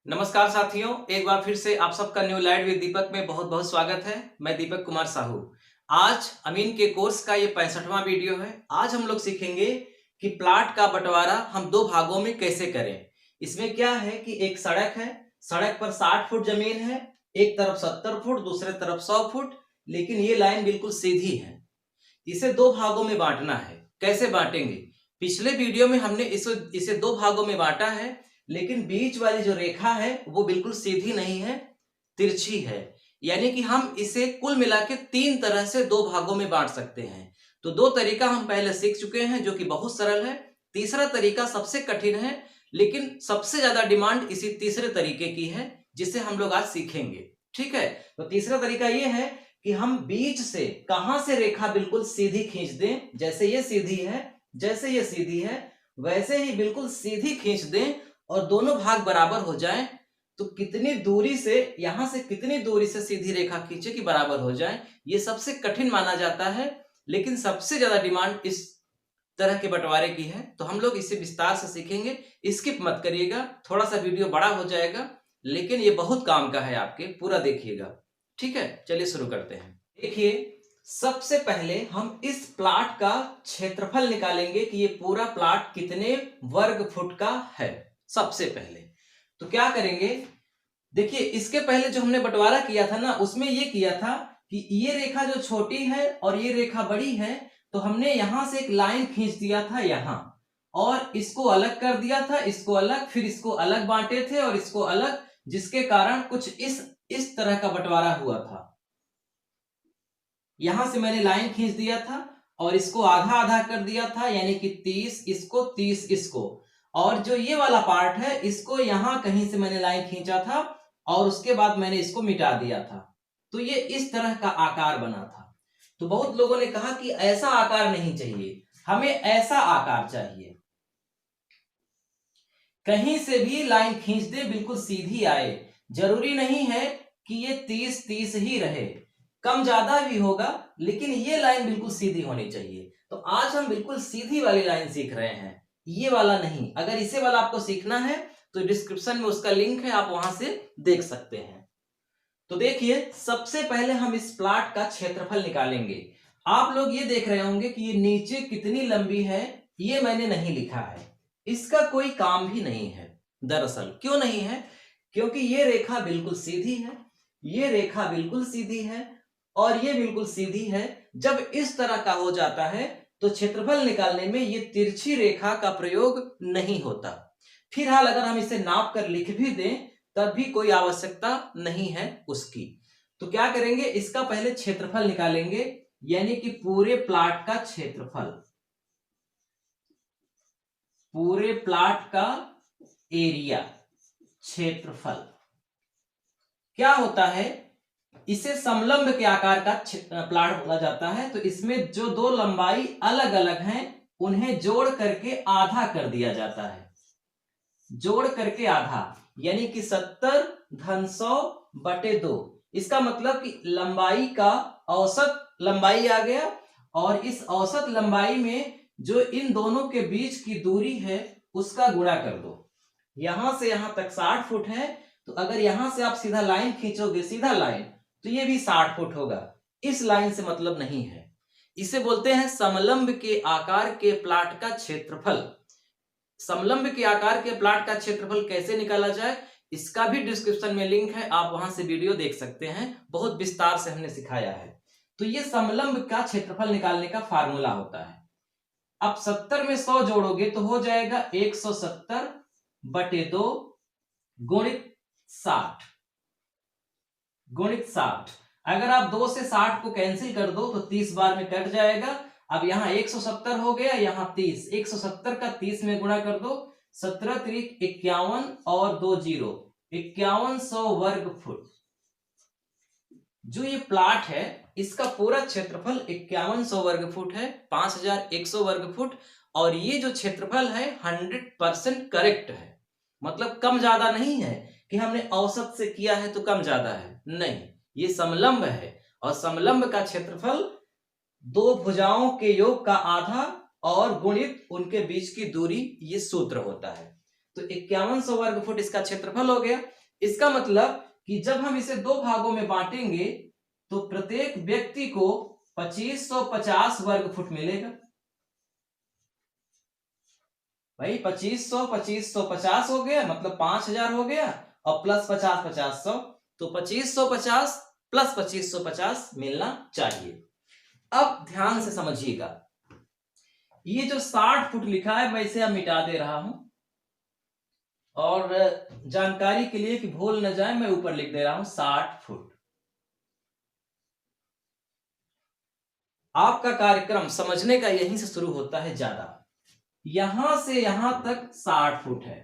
नमस्कार साथियों, एक बार फिर से आप सबका न्यू लाइट विद दीपक में बहुत बहुत स्वागत है। मैं दीपक कुमार साहू। आज अमीन के कोर्स का ये 65वां वीडियो है। आज हम लोग सीखेंगे कि प्लाट का बंटवारा हम दो भागों में कैसे करें। इसमें क्या है कि एक सड़क है, सड़क पर 60 फुट जमीन है, एक तरफ 70 फुट, दूसरे तरफ 100 फुट, लेकिन ये लाइन बिल्कुल सीधी है। इसे दो भागों में बांटना है। कैसे बांटेंगे? पिछले वीडियो में हमने इसे दो भागों में बांटा है, लेकिन बीच वाली जो रेखा है वो बिल्कुल सीधी नहीं है, तिरछी है। यानी कि हम इसे कुल मिला के तीन तरह से दो भागों में बांट सकते हैं। तो दो तरीका हम पहले सीख चुके हैं जो कि बहुत सरल है। तीसरा तरीका सबसे कठिन है, लेकिन सबसे ज्यादा डिमांड इसी तीसरे तरीके की है, जिसे हम लोग आज सीखेंगे। ठीक है, तो तीसरा तरीका ये है कि हम बीच से कहां से रेखा बिल्कुल सीधी खींच दें। जैसे ये सीधी है, जैसे ये सीधी है, वैसे ही बिल्कुल सीधी खींच दें और दोनों भाग बराबर हो जाएं। तो कितनी दूरी से, यहां से कितनी दूरी से सीधी रेखा खींचे कि बराबर हो जाए, ये सबसे कठिन माना जाता है, लेकिन सबसे ज्यादा डिमांड इस तरह के बंटवारे की है। तो हम लोग इसे विस्तार से सीखेंगे। स्किप मत करिएगा, थोड़ा सा वीडियो बड़ा हो जाएगा, लेकिन ये बहुत काम का है आपके, पूरा देखिएगा। ठीक है, चलिए शुरू करते हैं। देखिए, सबसे पहले हम इस प्लाट का क्षेत्रफल निकालेंगे कि ये पूरा प्लाट कितने वर्ग फुट का है। सबसे पहले तो क्या करेंगे, देखिए इसके पहले जो हमने बंटवारा किया था ना, उसमें ये किया था कि ये रेखा जो छोटी है और ये रेखा बड़ी है, तो हमने यहां से एक लाइन खींच दिया था यहां, और इसको अलग कर दिया था, इसको अलग, फिर इसको अलग बांटे थे और इसको अलग, जिसके कारण कुछ इस तरह का बंटवारा हुआ था। यहां से मैंने लाइन खींच दिया था और इसको आधा आधा कर दिया था, यानी कि 30 इसको, 30 इसको, और जो ये वाला पार्ट है इसको यहां कहीं से मैंने लाइन खींचा था और उसके बाद मैंने इसको मिटा दिया था। तो ये इस तरह का आकार बना था। तो बहुत लोगों ने कहा कि ऐसा आकार नहीं चाहिए, हमें ऐसा आकार चाहिए, कहीं से भी लाइन खींच दे बिल्कुल सीधी आए। जरूरी नहीं है कि ये 30 30 ही रहे, कम ज्यादा भी होगा, लेकिन ये लाइन बिल्कुल सीधी होनी चाहिए। तो आज हम बिल्कुल सीधी वाली लाइन सीख रहे हैं, ये वाला नहीं। अगर इसे वाला आपको सीखना है तो डिस्क्रिप्शन में उसका लिंक है, आप वहां से देख सकते हैं। तो देखिए, सबसे पहले हम इस प्लाट का क्षेत्रफल निकालेंगे। आप लोग ये देख रहे होंगे कि ये नीचे कितनी लंबी है, ये मैंने नहीं लिखा है। इसका कोई काम भी नहीं है। दरअसल क्यों नहीं है? क्योंकि ये रेखा बिल्कुल सीधी है, ये रेखा बिल्कुल सीधी है और ये बिल्कुल सीधी है। जब इस तरह का हो जाता है तो क्षेत्रफल निकालने में ये तिरछी रेखा का प्रयोग नहीं होता। फिलहाल अगर हम इसे नाप कर लिख भी दें तब भी कोई आवश्यकता नहीं है उसकी। तो क्या करेंगे, इसका पहले क्षेत्रफल निकालेंगे, यानी कि पूरे प्लाट का क्षेत्रफल, पूरे प्लाट का एरिया, क्षेत्रफल। क्या होता है, इसे समलंब के आकार का प्लाट बोला जाता है। तो इसमें जो दो लंबाई अलग अलग हैं उन्हें जोड़ करके आधा कर दिया जाता है, जोड़ करके आधा, यानी कि 70 धन 100 बटे 2। इसका मतलब कि लंबाई का औसत लंबाई आ गया, और इस औसत लंबाई में जो इन दोनों के बीच की दूरी है उसका गुणा कर दो। यहां से यहां तक 60 फुट है, तो अगर यहां से आप सीधा लाइन खींचोगे, सीधा लाइन, तो ये भी 60 फुट होगा। इस लाइन से मतलब नहीं है। इसे बोलते हैं समलंब के आकार के प्लाट का क्षेत्रफल। समलंब के आकार के प्लाट का क्षेत्रफल कैसे निकाला जाए, इसका भी डिस्क्रिप्शन में लिंक है, आप वहां से वीडियो देख सकते हैं, बहुत विस्तार से हमने सिखाया है। तो ये समलंब का क्षेत्रफल निकालने का फार्मूला होता है। अब 70 में 100 जोड़ोगे तो हो जाएगा 170 बटे 2 गुणित 60, गुणित 60। अगर आप 2 से 60 को कैंसिल कर दो तो 30 बार में कट जाएगा। अब यहाँ 170 हो गया, यहाँ 30, 170 का 30 में गुणा कर दो, 17 त्रिक 51 और 2 जीरो, 5100 वर्ग फुट। जो ये प्लाट है इसका पूरा क्षेत्रफल 5100 वर्ग फुट है, 5100 वर्ग फुट। और ये जो क्षेत्रफल है 100% करेक्ट है, मतलब कम ज्यादा नहीं है कि हमने औसत से किया है तो कम ज्यादा है, नहीं, ये समलंब है। और समलंब का क्षेत्रफल दो भुजाओं के योग का आधा और गुणित उनके बीच की दूरी, ये सूत्र होता है। तो 5100 वर्ग फुट इसका क्षेत्रफल हो गया। इसका मतलब कि जब हम इसे दो भागों में बांटेंगे तो प्रत्येक व्यक्ति को 2550 वर्ग फुट मिलेगा। भाई 2500 2550 हो गया, मतलब 5000 हो गया, और प्लस 50 500, तो 2550 प्लस 2550 मिलना चाहिए। अब ध्यान से समझिएगा, ये जो 60 फुट लिखा है मैं इसे अब मिटा दे रहा हूं, और जानकारी के लिए कि भूल न जाए मैं ऊपर लिख दे रहा हूं 60 फुट। आपका कार्यक्रम समझने का यहीं से शुरू होता है ज्यादा। यहां से यहां तक 60 फुट है,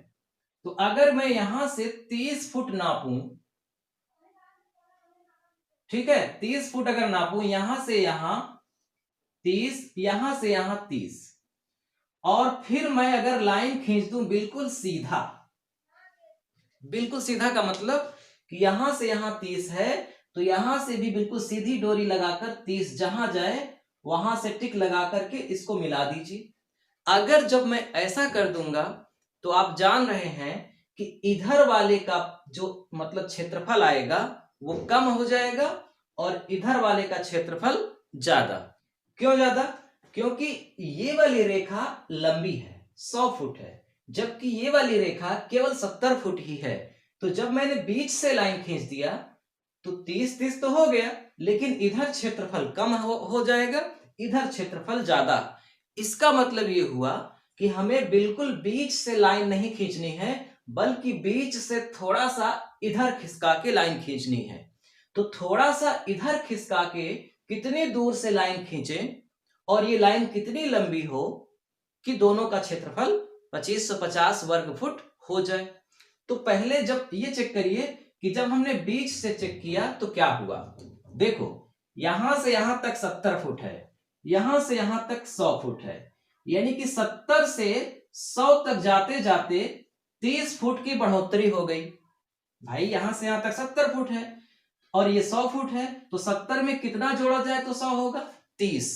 तो अगर मैं यहां से 30 फुट नापूं, ठीक है, 30 फुट अगर नापूं, यहां से यहां 30, यहां से यहां 30, और फिर मैं अगर लाइन खींच दूं बिल्कुल सीधा, बिल्कुल सीधा का मतलब कि यहां से यहां 30 है, तो यहां से भी बिल्कुल सीधी डोरी लगाकर 30 जहां जाए वहां से टिक लगा करके इसको मिला दीजिए। अगर जब मैं ऐसा कर दूंगा तो आप जान रहे हैं कि इधर वाले का जो मतलब क्षेत्रफल आएगा वो कम हो जाएगा और इधर वाले का क्षेत्रफल ज्यादा। क्यों ज्यादा? क्योंकि ये वाली रेखा लंबी है, 100 फुट है, जबकि ये वाली रेखा केवल 70 फुट ही है। तो जब मैंने बीच से लाइन खींच दिया तो 30 तो हो गया, लेकिन इधर क्षेत्रफल कम हो जाएगा, इधर क्षेत्रफल ज्यादा। इसका मतलब ये हुआ कि हमें बिल्कुल बीच से लाइन नहीं खींचनी है, बल्कि बीच से थोड़ा सा इधर खिसका के लाइन खींचनी है। तो थोड़ा सा इधर खिसका के कितनी दूर से लाइन खींचें और ये लाइन कितनी लंबी हो कि दोनों का क्षेत्रफल 2550 वर्ग फुट हो जाए। तो पहले जब ये चेक करिए कि जब हमने बीच से चेक किया तो क्या हुआ। देखो, यहां से यहां तक 70 फुट है, यहां से यहां तक 100 फुट है, यानी कि 70 से 100 तक जाते जाते 30 फुट की बढ़ोतरी हो गई। भाई यहां से यहां तक 70 फुट है और ये 100 फुट है, तो 70 में कितना जोड़ा जाए तो 100 होगा? 30।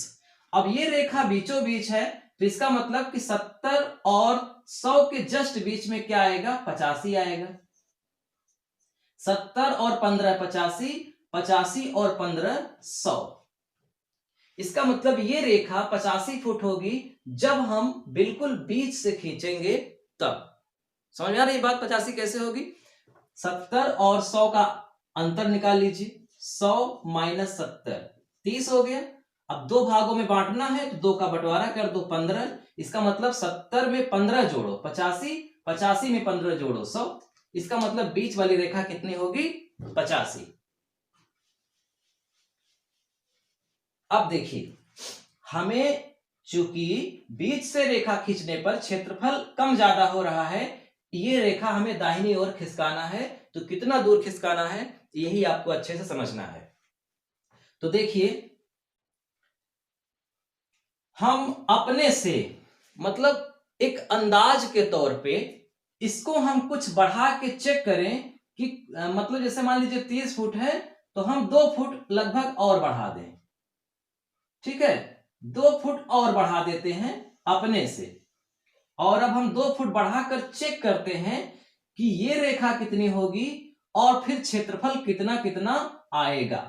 अब ये रेखा बीचों बीच है, तो इसका मतलब कि 70 और 100 के जस्ट बीच में क्या आएगा? 85 आएगा। 70 और 15 85, 85 और 15 100। इसका मतलब ये रेखा 85 फुट होगी जब हम बिल्कुल बीच से खींचेंगे तब। समझ में आ रही बात? 85 कैसे होगी? 70 और 100 का अंतर निकाल लीजिए, 100 माइनस 70 30 हो गया। अब दो भागों में बांटना है तो 2 का बंटवारा कर दो, 15। इसका मतलब 70 में 15 जोड़ो 85, 85 में 15 जोड़ो 100। इसका मतलब बीच वाली रेखा कितनी होगी? 85। अब देखिए, हमें चूंकि बीच से रेखा खींचने पर क्षेत्रफल कम ज्यादा हो रहा है, ये रेखा हमें दाहिनी ओर खिसकाना है, तो कितना दूर खिसकाना है यही आपको अच्छे से समझना है। तो देखिए, हम अपने से मतलब एक अंदाज के तौर पे इसको हम कुछ बढ़ा के चेक करें कि मतलब जैसे मान लीजिए 30 फुट है तो हम 2 फुट लगभग और बढ़ा दें, ठीक है, 2 फुट और बढ़ा देते हैं अपने से, और अब हम 2 फुट बढ़ाकर चेक करते हैं कि ये रेखा कितनी होगी और फिर क्षेत्रफल कितना कितना आएगा।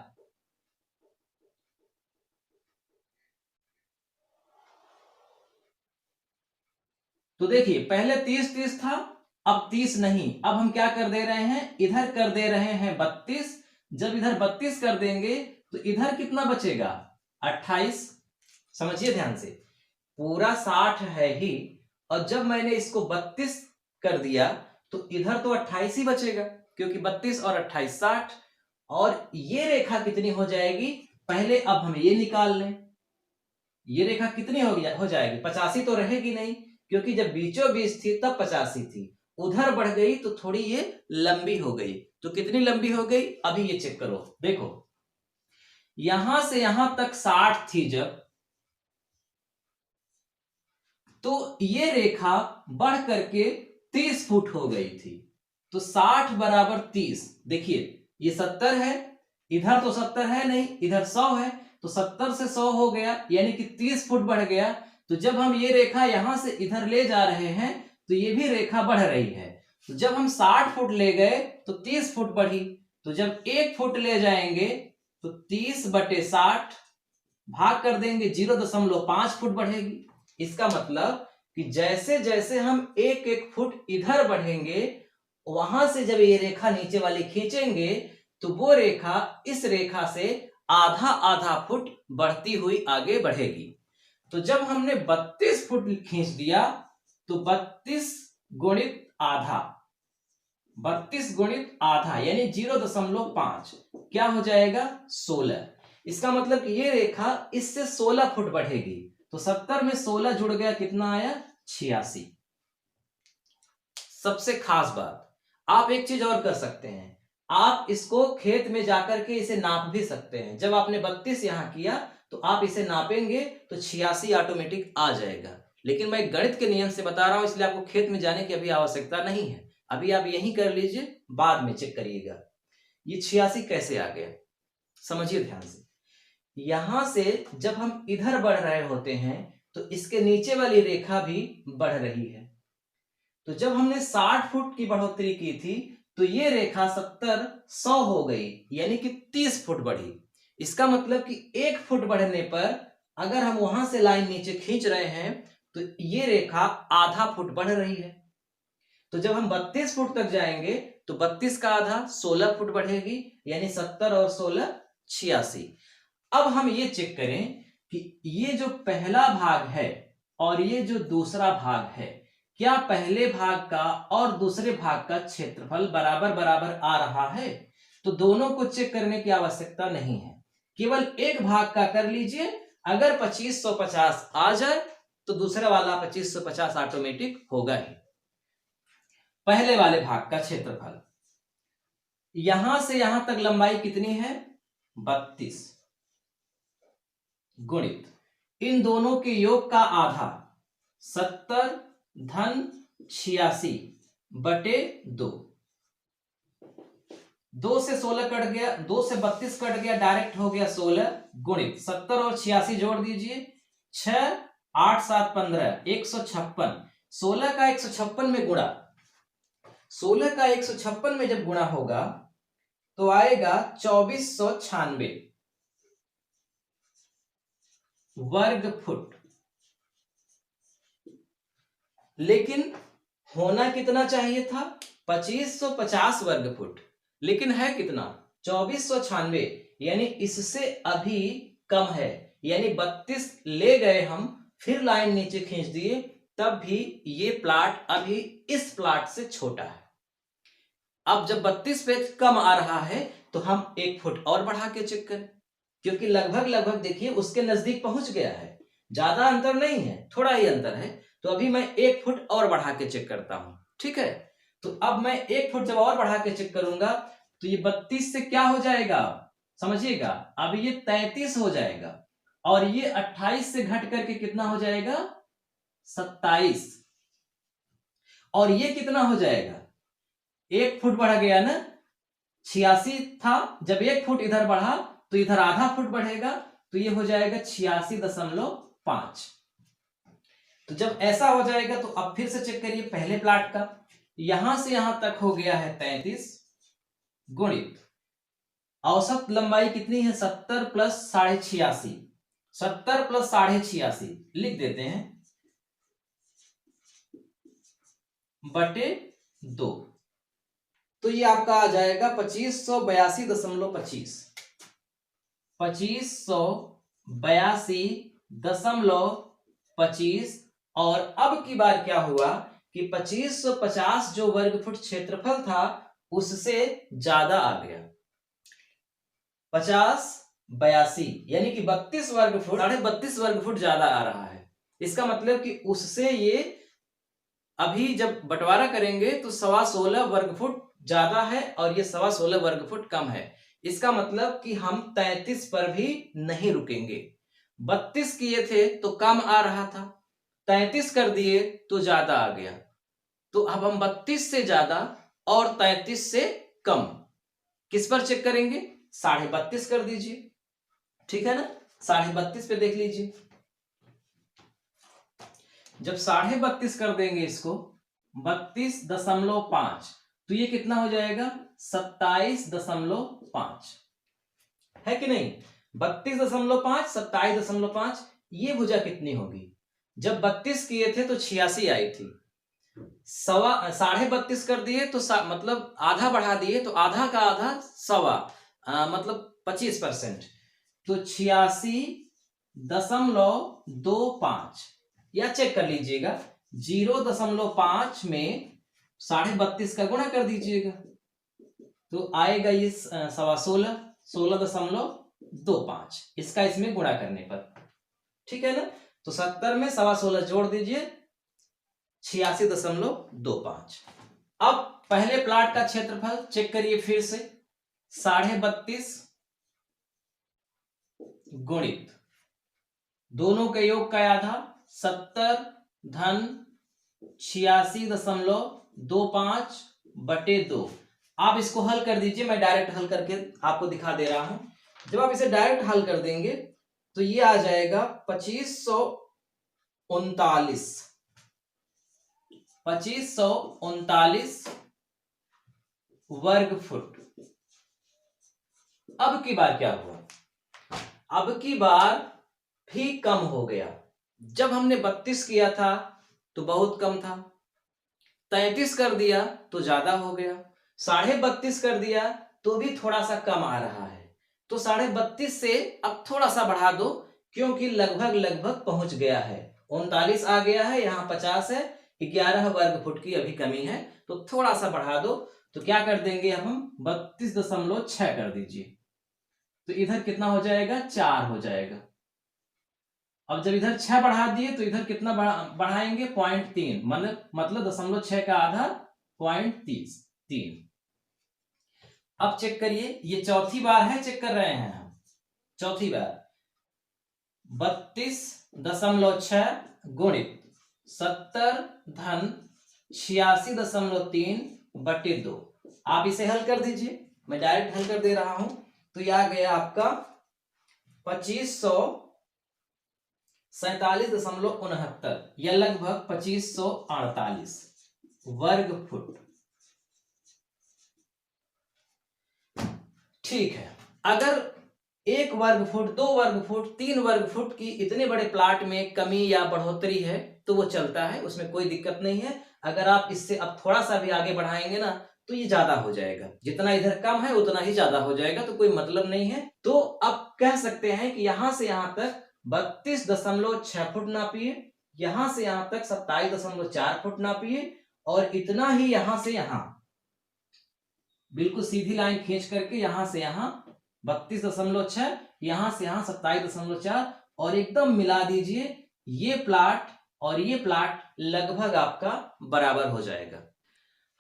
तो देखिए, पहले 30 था, अब 30 नहीं, अब हम क्या कर दे रहे हैं? इधर कर दे रहे हैं 32। जब इधर 32 कर देंगे तो इधर कितना बचेगा? 28। समझिए ध्यान से, पूरा 60 है ही, और जब मैंने इसको 32 कर दिया तो इधर तो 28 ही बचेगा, क्योंकि 32 और 28 60। और ये रेखा कितनी हो जाएगी? पहले अब हम ये निकाल लें, ये रेखा कितनी हो जाएगी? 85 तो रहेगी नहीं, क्योंकि जब बीचों बीच थी तब 85 थी, उधर बढ़ गई तो थोड़ी ये लंबी हो गई। तो कितनी लंबी हो गई अभी ये चेक करो। देखो, यहां से यहां तक 60 थी जब, तो ये रेखा बढ़ करके 30 फुट हो गई थी। तो 60 बराबर 30। देखिए, ये 70 है, इधर तो 70 है नहीं, इधर 100 है, तो 70 से 100 हो गया, यानी कि 30 फुट बढ़ गया। तो जब हम ये रेखा यहां से इधर ले जा रहे हैं तो ये भी रेखा बढ़ रही है। तो जब हम 60 फुट ले गए तो 30 फुट बढ़ी। तो जब 1 फुट ले जाएंगे तो 30/60 भाग कर देंगे, 0.5 फुट बढ़ेगी। इसका मतलब कि जैसे जैसे हम एक एक फुट इधर बढ़ेंगे, वहां से जब ये रेखा नीचे वाली खींचेंगे तो वो रेखा इस रेखा से आधा आधा फुट बढ़ती हुई आगे बढ़ेगी। तो जब हमने 32 फुट खींच दिया तो 32 गुणित आधा, 32 गुणित आधा यानी 0.5 क्या हो जाएगा 16। इसका मतलब कि ये रेखा इससे 16 फुट बढ़ेगी। तो 70 में 16 जुड़ गया, कितना आया 86। सबसे खास बात, आप एक चीज और कर सकते हैं, आप इसको खेत में जाकर के इसे नाप भी सकते हैं। जब आपने 32 यहां किया तो आप इसे नापेंगे तो 86 ऑटोमेटिक आ जाएगा। लेकिन मैं गणित के नियम से बता रहा हूं, इसलिए आपको खेत में जाने की अभी आवश्यकता नहीं है। अभी आप यही कर लीजिए, बाद में चेक करिएगा ये 86 कैसे आ गया। समझिए ध्यान से, यहां से जब हम इधर बढ़ रहे होते हैं तो इसके नीचे वाली रेखा भी बढ़ रही है। तो जब हमने 60 फुट की बढ़ोतरी की थी तो ये रेखा 70 100 हो गई, यानी कि 30 फुट बढ़ी। इसका मतलब कि 1 फुट बढ़ने पर अगर हम वहां से लाइन नीचे खींच रहे हैं तो ये रेखा आधा फुट बढ़ रही है। तो जब हम 32 फुट तक जाएंगे तो 32 का आधा 16 फुट बढ़ेगी, यानी 70 और 16 86। अब हम ये चेक करें कि ये जो पहला भाग है और ये जो दूसरा भाग है, क्या पहले भाग का और दूसरे भाग का क्षेत्रफल बराबर बराबर आ रहा है? तो दोनों को चेक करने की आवश्यकता नहीं है, केवल एक भाग का कर लीजिए। अगर 2550 आ जाए तो दूसरा वाला 2550 ऑटोमेटिक होगा ही। पहले वाले भाग का क्षेत्रफल, यहां से यहां तक लंबाई कितनी है 32 गुणित इन दोनों के योग का आधा 70 धन 86 बटे 2। 2 से 16 कट गया, 2 से 32 कट गया, डायरेक्ट हो गया 16 गुणित 70 और 86 जोड़ दीजिए, 6 8 7 15 156। 16 का 156 में गुणा, 16 का 156 में जब गुणा होगा तो आएगा 2496 वर्ग फुट। लेकिन होना कितना चाहिए था 2550 वर्ग फुट, लेकिन है कितना 2496, यानी इससे अभी कम है। यानी 32 ले गए हम, फिर लाइन नीचे खींच दिए, तब भी ये प्लाट अभी इस प्लाट से छोटा है। अब जब 32 पे कम आ रहा है तो हम 1 फुट और बढ़ा के चेक करें, क्योंकि लगभग लगभग देखिए उसके नजदीक पहुंच गया है, ज्यादा अंतर नहीं है, थोड़ा ही अंतर है। तो अभी मैं 1 फुट और बढ़ा के चेक करता हूं, ठीक है। तो अब मैं 1 फुट जब और बढ़ा के चेक करूंगा तो ये 32 से क्या हो जाएगा समझिएगा, अब ये 33 हो जाएगा, और ये 28 से घट करके कितना हो जाएगा 27, और ये कितना हो जाएगा 1 फुट बढ़ गया ना, 86 था, जब 1 फुट इधर बढ़ा तो इधर आधा फुट बढ़ेगा, तो ये हो जाएगा 86.5। तो जब ऐसा हो जाएगा तो अब फिर से चेक करिए पहले प्लाट का, यहां से यहां तक हो गया है 33 गुणित औसत लंबाई कितनी है 70 प्लस 86.5, 70 प्लस 86.5 लिख देते हैं बटे 2। तो ये आपका आ जाएगा 2582.25, 2582.25। और अब की बार क्या हुआ कि 2550 जो वर्ग फुट क्षेत्रफल था उससे ज्यादा आ गया, 5082 यानी कि 32 वर्ग फुट, 32.5 वर्ग फुट ज्यादा आ रहा है। इसका मतलब कि उससे ये अभी जब बंटवारा करेंगे तो 16.25 वर्ग फुट ज्यादा है और ये 16.25 वर्ग फुट कम है। इसका मतलब कि हम 33 पर भी नहीं रुकेंगे। 32 किए थे तो कम आ रहा था, 33 कर दिए तो ज्यादा आ गया। तो अब हम 32 से ज्यादा और 33 से कम किस पर चेक करेंगे 32.5 कर दीजिए, ठीक है ना। 32.5 पे देख लीजिए, जब 32.5 कर देंगे इसको 32.5, तो ये कितना हो जाएगा 27.5, है कि नहीं। 32.5, 27.5, ये भुजा कितनी होगी। जब 32 किए थे तो 86 आई थी, 32.5 कर दिए तो मतलब आधा बढ़ा दिए, तो आधा का आधा सवा, मतलब 25%, तो 86.25, या चेक कर लीजिएगा 0.5 में 32.5 का गुणा कर दीजिएगा, तो आएगा ये 16.25, इसका इसमें गुणा करने पर, ठीक है ना। तो 70 में 16.25 जोड़ दीजिए, 86.25। अब पहले प्लाट का क्षेत्रफल चेक करिए फिर से, 32.5 गुणित दोनों के योग का आधा 70 धन 86.25 बटे 2। आप इसको हल कर दीजिए, मैं डायरेक्ट हल करके आपको दिखा दे रहा हूं। जब आप इसे डायरेक्ट हल कर देंगे तो ये आ जाएगा 2539 वर्ग फुट। अब की बार क्या हुआ, अब की बार भी कम हो गया। जब हमने 32 किया था तो बहुत कम था, 33 कर दिया तो ज्यादा हो गया, 32.5 कर दिया तो भी थोड़ा सा कम आ रहा है, तो 32.5 से अब थोड़ा सा बढ़ा दो, क्योंकि लगभग लगभग पहुंच गया है, 39 आ गया है, यहाँ 50 है, 11 वर्ग फुट की अभी कमी है, तो थोड़ा सा बढ़ा दो। तो क्या कर देंगे अब हम 32.6 कर दीजिए, तो इधर कितना हो जाएगा 4 हो जाएगा। अब जब इधर 6 बढ़ा दिए तो इधर कितना बढ़ाएंगे 0.3, मतलब 0.6 का आधा 0.3। अब चेक करिए, ये चौथी बार है, चेक कर रहे हैं हम, चौथी बार 32.6 गुणित 70 धन 86.3 बटे 2। आप इसे हल कर दीजिए, मैं डायरेक्ट हल कर दे रहा हूं, तो यह आ गया आपका 2547.69 या लगभग 2548 वर्ग फुट। ठीक है, अगर 1 वर्ग फुट, 2 वर्ग फुट, 3 वर्ग फुट की इतने बड़े प्लाट में कमी या बढ़ोतरी है तो वो चलता है, उसमें कोई दिक्कत नहीं है। अगर आप इससे अब थोड़ा सा भी आगे बढ़ाएंगे ना तो ये ज्यादा हो जाएगा, जितना इधर कम है उतना ही ज्यादा हो जाएगा, तो कोई मतलब नहीं है। तो अब कह सकते हैं कि यहां से यहां तक 32.6 फुट नापिए, यहां से यहां तक 27.4 फुट नापिए, और इतना ही यहां से यहां बिल्कुल सीधी लाइन खींच करके यहां से यहां 32.6, यहां से यहां 27.4, और एकदम मिला दीजिए, ये प्लाट और ये प्लाट लगभग आपका बराबर हो जाएगा।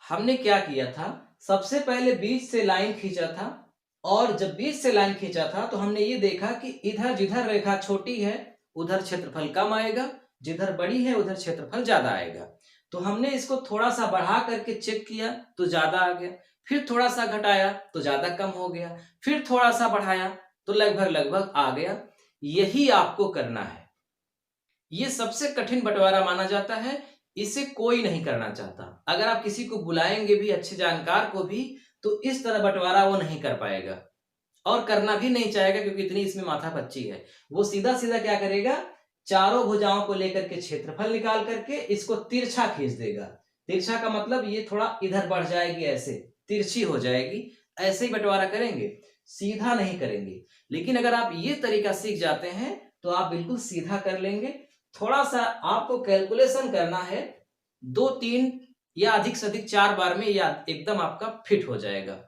हमने क्या किया था, सबसे पहले बीच से लाइन खींचा था, और जब बीच से लाइन खींचा था तो हमने ये देखा कि इधर जिधर रेखा छोटी है उधर क्षेत्रफल कम आएगा, जिधर बड़ी है उधर क्षेत्रफल ज्यादा आएगा। तो हमने इसको थोड़ा सा बढ़ा करके चेक किया तो ज्यादा आ गया, फिर थोड़ा सा घटाया तो ज्यादा कम हो गया, फिर थोड़ा सा बढ़ाया तो लगभग लगभग आ गया। यही आपको करना है, ये सबसे कठिन बंटवारा माना जाता है, इसे कोई नहीं करना चाहता। अगर आप किसी को बुलाएंगे भी, अच्छे जानकार को भी, तो इस तरह बंटवारा वो नहीं कर पाएगा और करना भी नहीं चाहेगा, क्योंकि इतनी इसमें माथापच्ची है। वो सीधा सीधा क्या करेगा, चारों भुजाओं को लेकर के क्षेत्रफल निकाल करके इसको तिरछा खींच देगा। तिरछा का मतलब ये थोड़ा इधर बढ़ जाएगी, ऐसे तिरछी हो जाएगी, ऐसे ही बंटवारा करेंगे, सीधा नहीं करेंगे। लेकिन अगर आप ये तरीका सीख जाते हैं तो आप बिल्कुल सीधा कर लेंगे। थोड़ा सा आपको कैलकुलेशन करना है, 2-3 या अधिक से अधिक 4 बार में या एकदम आपका फिट हो जाएगा।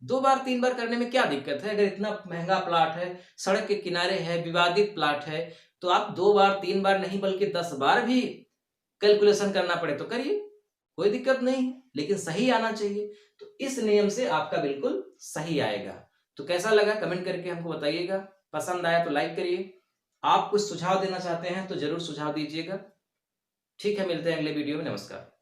2 बार 3 बार करने में क्या दिक्कत है, अगर इतना महंगा प्लाट है, सड़क के किनारे है, विवादित प्लाट है, तो आप 2 बार 3 बार नहीं बल्कि 10 बार भी कैलकुलेशन करना पड़े तो करिए, कोई दिक्कत नहीं है, लेकिन सही आना चाहिए। तो इस नियम से आपका बिल्कुल सही आएगा। तो कैसा लगा कमेंट करके हमको बताइएगा, पसंद आया तो लाइक करिए, आप कुछ सुझाव देना चाहते हैं तो जरूर सुझाव दीजिएगा। ठीक है, मिलते हैं अगले वीडियो में, नमस्कार।